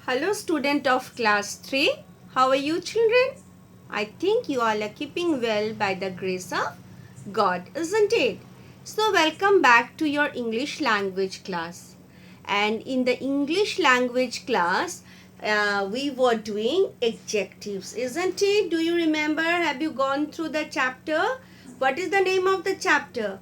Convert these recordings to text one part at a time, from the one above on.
Hello student of class 3. How are you children? I think you all are keeping well by the grace of God, isn't it? So welcome back to your English language class. And in the English language class, we were doing adjectives, isn't it? Do you remember? Have you gone through the chapter? What is the name of the chapter?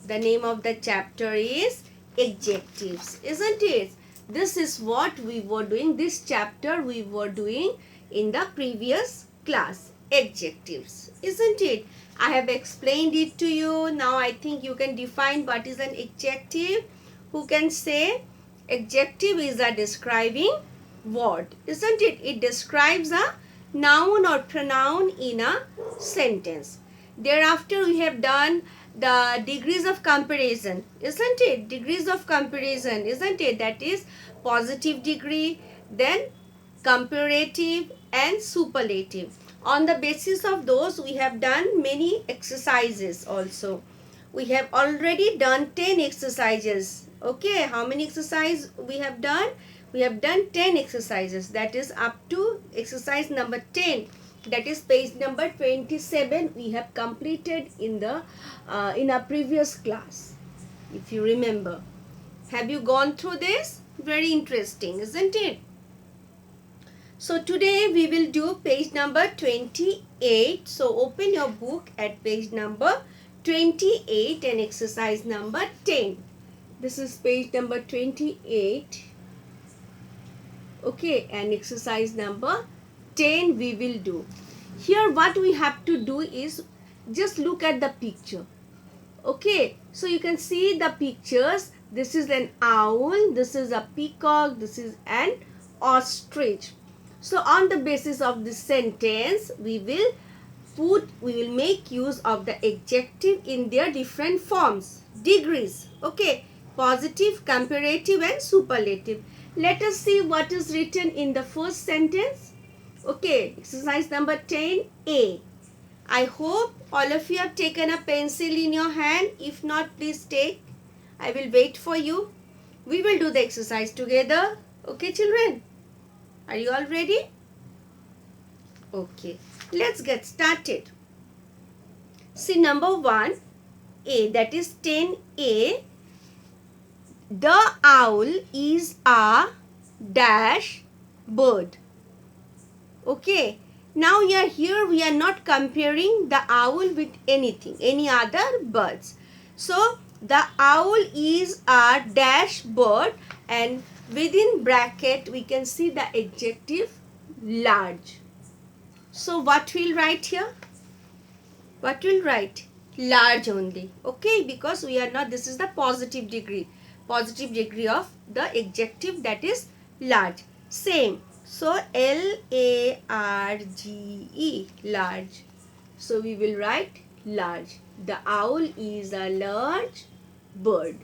The name of the chapter is adjectives, isn't it? This is what we were doing. This chapter we were doing in the previous class. Adjectives, isn't it? I have explained it to you. Now I think you can define what is an adjective. Who can say? Adjective is a describing word, isn't it? It describes a noun or pronoun in a sentence. Thereafter we have done the degrees of comparison, isn't it? Degrees of comparison, isn't it? That is positive degree, then comparative and superlative. On the basis of those, we have done many exercises also. We have already done 10 exercises. Okay, how many exercises we have done? We have done 10 exercises. That is up to exercise number 10. That is page number 27. We have completed in the in our previous class, if you remember. Have you gone through this? Very interesting, isn't it? So today we will do page number 28. So open your book at page number 28 and exercise number 10. This is page number 28. Okay, and exercise number 10 we will do. Here what we have to do is just look at the picture. Okay, so you can see the pictures. This is an owl, this is a peacock, this is an ostrich. So on the basis of this sentence, we will make use of the adjective in their different forms, degrees. Okay, positive, comparative and superlative. Let us see what is written in the first sentence. Okay, exercise number 10A. I hope all of you have taken a pencil in your hand. If not, please take. I will wait for you. We will do the exercise together. Okay, children? Are you all ready? Okay, let's get started. See, number 1A, that is 10A. The owl is a dash bird. Okay, now here we are not comparing the owl with anything, any other birds. So the owl is a dash bird, and within bracket we can see the adjective large. So what we'll write here? What we'll write? Large only. Okay, because we are not, this is the positive degree of the adjective, that is large. Same. So L-A-R-G-E, large. So we will write large. The owl is a large bird.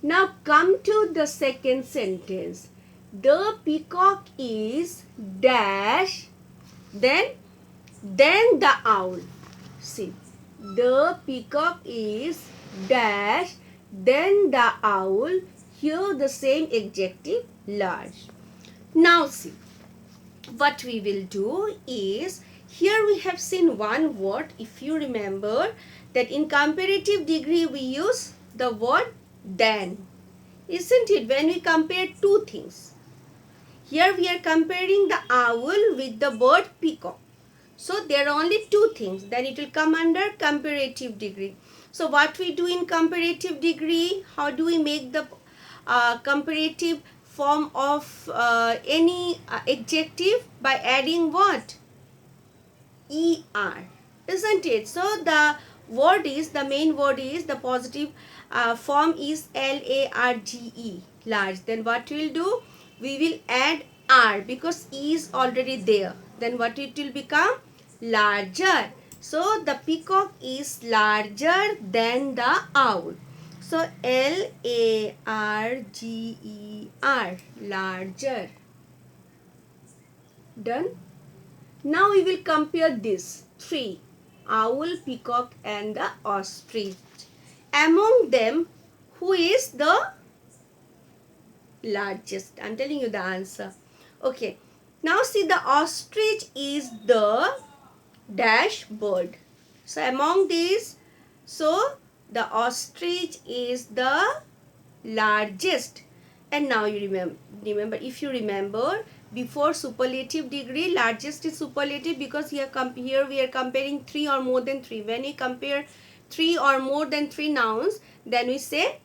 Now come to the second sentence. The peacock is dash, then the owl. See, the peacock is dash, then the owl. Here the same adjective, large. Now see, what we will do is, here we have seen one word. If you remember that in comparative degree we use the word than, isn't it? When we compare two things. Here we are comparing the owl with the bird peacock. So there are only two things. Then it will come under comparative degree. So what we do in comparative degree, how do we make the comparative form of any adjective? By adding what? ER, isn't it? So the main word is, the positive form is LARGE, large. Then what we'll do? We will add R, because E is already there. Then what it will become? Larger. So the peacock is larger than the owl. So LARGER, larger. Done? Now we will compare these three, owl, peacock and the ostrich. Among them, who is the largest? I am telling you the answer. Okay. Now see, the ostrich is the dash bird. So among these, so the ostrich is the largest. And now you remember, if you remember, before superlative degree, largest is superlative because here we are comparing three or more than three. When we compare three or more than three nouns, then we say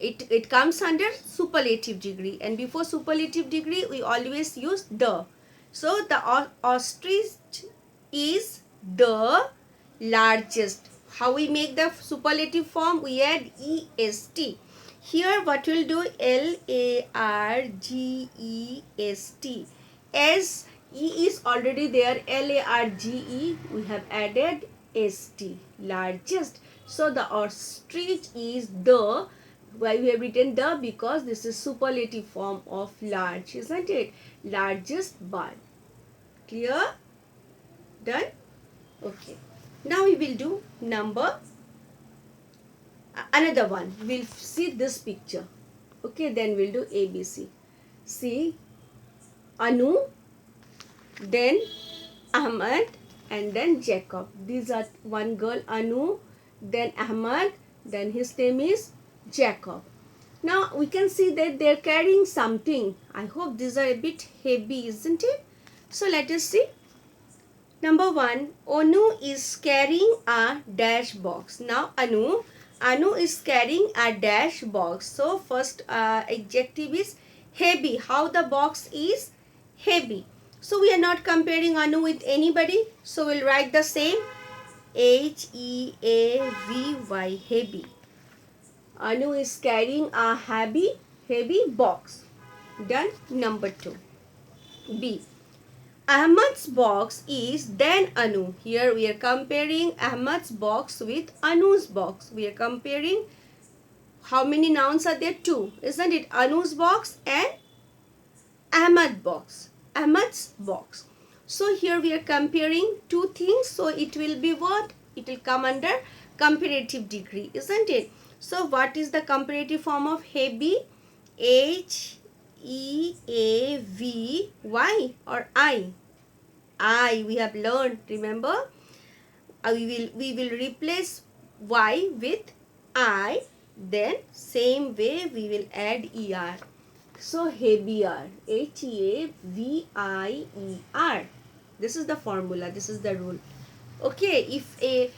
it comes under superlative degree, and before superlative degree we always use the. So the ostrich is the largest. How we make the superlative form? We add est. Here what we'll do, largest. As e is already there, large, we have added st, largest. So the ostrich is the, why we have written the? Because this is superlative form of large, isn't it? Largest bird. Clear? Done? Okay. Now we will do another one. We'll see this picture. Okay, then we'll do ABC. See, Anu, then Ahmad, and then Jacob. These are one girl, Anu, then Ahmad, then his name is Jacob. Now we can see that they're carrying something. I hope these are a bit heavy, isn't it? So let us see. Number one, Anu is carrying a dash box. Now Anu is carrying a dash box. So first adjective is heavy. How the box is heavy. So we are not comparing Anu with anybody. So we'll write the same, Heavy, heavy. Anu is carrying a heavy box. Done. Number two. B. Ahmad's box is then Anu. Here we are comparing Ahmad's box with Anu's box. We are comparing how many nouns are there? Two. Isn't it? Anu's box and Ahmad's box. Ahmad's box. So here we are comparing two things. So it will be what? It will come under comparative degree, isn't it? So what is the comparative form of heavy? Heavy or I? I, we have learned, remember? We will replace Y with I. Then same way we will add ER. So heavier, Heavier. This is the formula. This is the rule. Okay, if the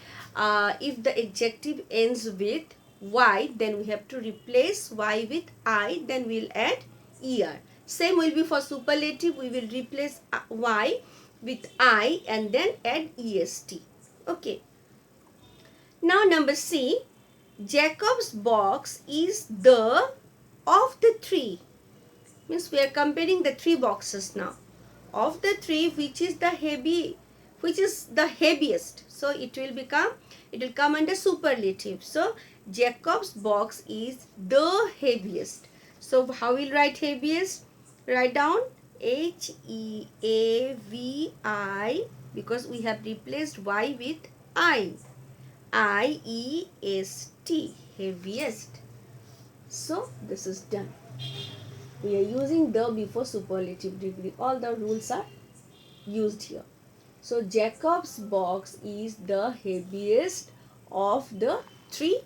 adjective ends with Y, then we have to replace Y with I. Then we'll add ER. Same will be for superlative. We will replace Y with I and then add EST. Okay. Now number C. Jacob's box is the of the three. Means we are comparing the three boxes now. Of the three, which is the heaviest. So it will come under superlative. So Jacob's box is the heaviest. So how we'll write heaviest? Write down Heavi, because we have replaced Y with I. IEST, heaviest. So this is done. We are using the before superlative degree. All the rules are used here. So Jacob's box is the heaviest of the three,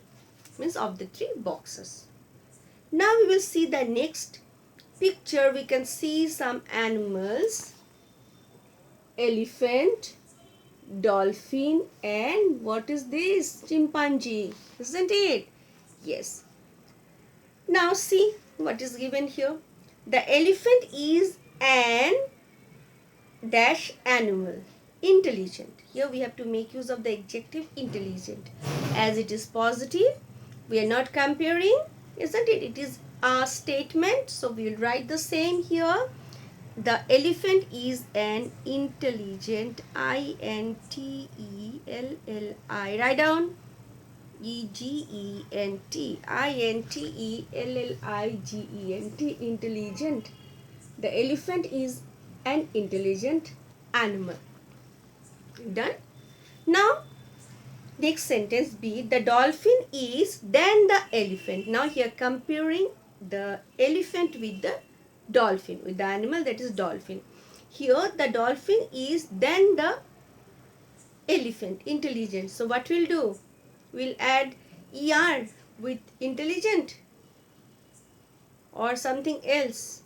means of the three boxes. Now we will see the next picture. We can see some animals. Elephant, dolphin, and what is this? Chimpanzee, isn't it? Yes. Now see what is given here. The elephant is an dash animal. Intelligent. Here we have to make use of the adjective intelligent. As it is positive, we are not comparing, isn't it? It is a statement. So we will write the same here. The elephant is an intelligent, INTELLI. Write down EGENT, INTELLIGENT, intelligent. The elephant is an intelligent animal. Done. Now next sentence B. The dolphin is then the elephant. Now here comparing the elephant with the dolphin, with the animal that is dolphin. Here the dolphin is then the elephant, intelligent. So what we'll do? We'll add er with intelligent or something else.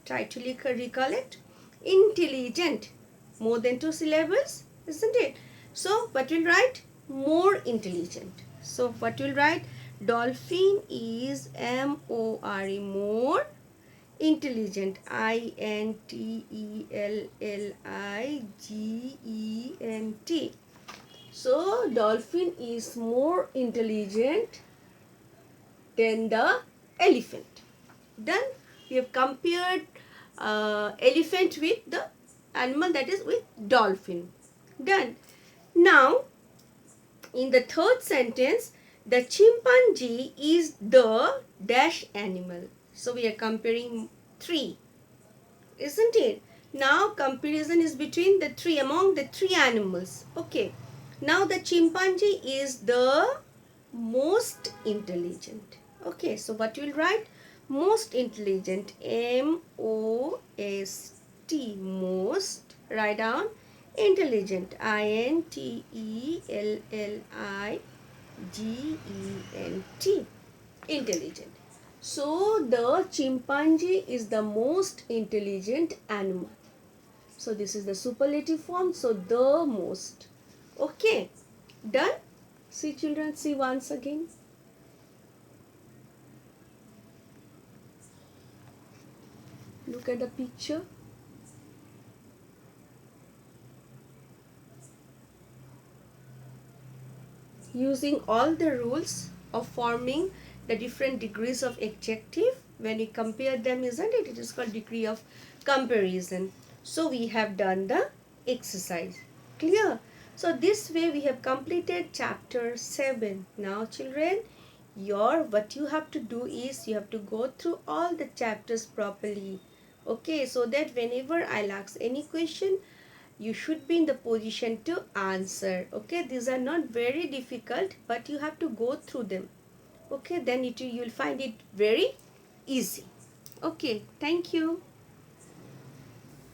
Try to recollect. Intelligent. More than 2 syllables, isn't it? So what we'll write? More intelligent. So what we'll write? Dolphin is M-O-R-E, more intelligent. I-N-T-E-L-L-I-G-E-N-T. So dolphin is more intelligent than the elephant. Done. We have compared elephant with the animal that is with dolphin. Done. Now, in the third sentence, the chimpanzee is the dash animal. So we are comparing three, isn't it? Now comparison is between the three, among the three animals. Okay. Now the chimpanzee is the most intelligent. Okay, so what you will write? Most intelligent. M-O-S-T. Most. Write down. Intelligent. I-N-T-E-L-L-I-G-E-N-T. Intelligent. So the chimpanzee is the most intelligent animal. So this is the superlative form. So the most. Okay. Done? See children, see once again. Look at the picture. Using all the rules of forming the different degrees of adjective, when we compare them, isn't it? It is called degree of comparison. So we have done the exercise. Clear? So this way we have completed chapter 7. Now children, what you have to do is you have to go through all the chapters properly. Okay, so that whenever I'll ask any question, you should be in the position to answer. Okay, these are not very difficult, but you have to go through them. Okay, then you'll find it very easy. Okay, thank you.